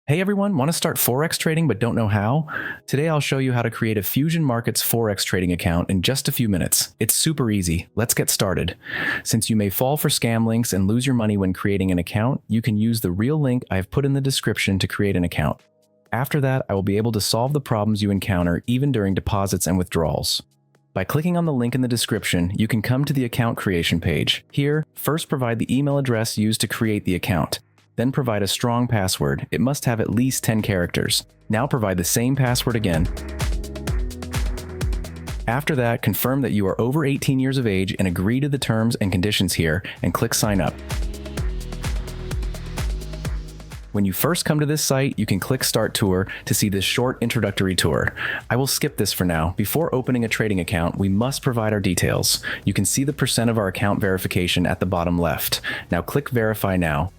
Hey everyone, want to start Forex trading but don't know how? Today I'll show you how to create a Fusion Markets Forex trading account in just a few minutes. It's super easy. Let's get started. Since you may fall for scam links and lose your money when creating an account, you can use the real link I've put in the description to create an account. After that, I will be able to solve the problems you encounter even during deposits and withdrawals. By clicking on the link in the description, you can come to the account creation page. Here, first provide the email address used to create the account. Then provide a strong password. It must have at least 10 characters. Now provide the same password again. After that, confirm that you are over 18 years of age and agree to the terms and conditions here and click sign up. When you first come to this site, you can click Start Tour to see this short introductory tour. I will skip this for now. Before opening a trading account, we must provide our details. You can see the percent of our account verification at the bottom left. Now click Verify Now.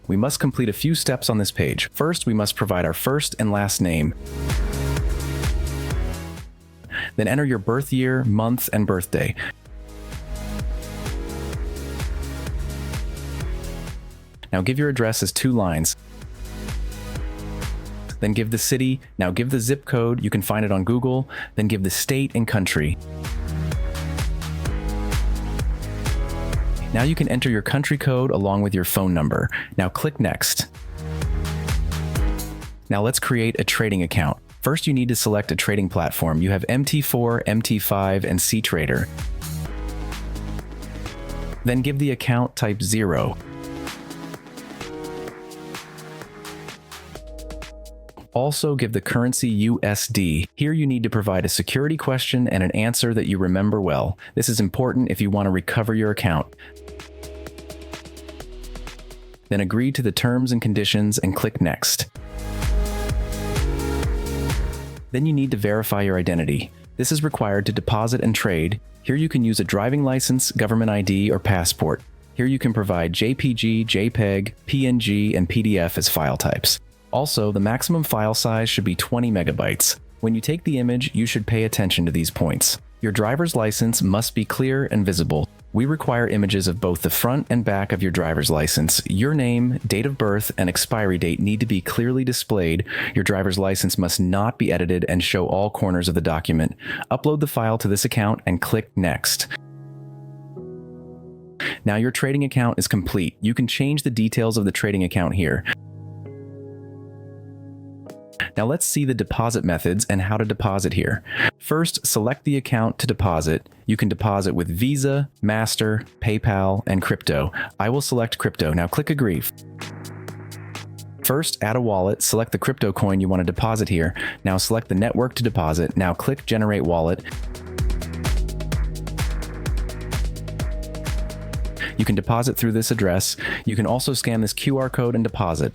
We must complete a few steps on this page. First, we must provide our first and last name. Then enter your birth year, month, and birthday. Now give your address as 2 lines. Then give the city. Now give the zip code. You can find it on Google. Then give the state and country. Now you can enter your country code along with your phone number. Now click Next. Now let's create a trading account. First, you need to select a trading platform. You have MT4, MT5, and CTrader. Then give the account type 0. Also give the currency USD. Here you need to provide a security question and an answer that you remember well. This is important if you want to recover your account. Then agree to the terms and conditions and click Next. Then you need to verify your identity. This is required to deposit and trade. Here you can use a driving license, government ID, or passport. Here you can provide JPG, JPEG, PNG, and PDF as file types. Also, the maximum file size should be 20 megabytes. When you take the image, you should pay attention to these points. Your driver's license must be clear and visible. We require images of both the front and back of your driver's license. Your name, date of birth, and expiry date need to be clearly displayed. Your driver's license must not be edited and show all corners of the document. Upload the file to this account and click Next. Now your trading account is complete. You can change the details of the trading account here. Now let's see the deposit methods and how to deposit here. First, select the account to deposit. You can deposit with Visa, Master, PayPal, and crypto. I will select crypto. Now click Agree. First, add a wallet. Select the crypto coin you want to deposit here. Now select the network to deposit. Now click Generate Wallet. You can deposit through this address. You can also scan this QR code and deposit.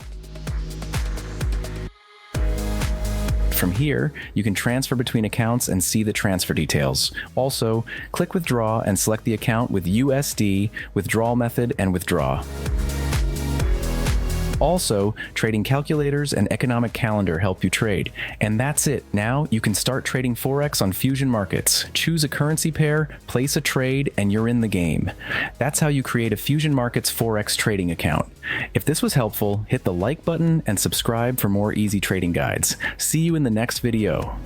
From here, you can transfer between accounts and see the transfer details. Also, click Withdraw and select the account with USD, withdrawal method, and withdraw. Also, trading calculators and economic calendar help you trade. And that's it. Now you can start trading Forex on Fusion Markets. Choose a currency pair, place a trade, and you're in the game. That's how you create a Fusion Markets Forex trading account. If this was helpful, hit the like button and subscribe for more easy trading guides. See you in the next video.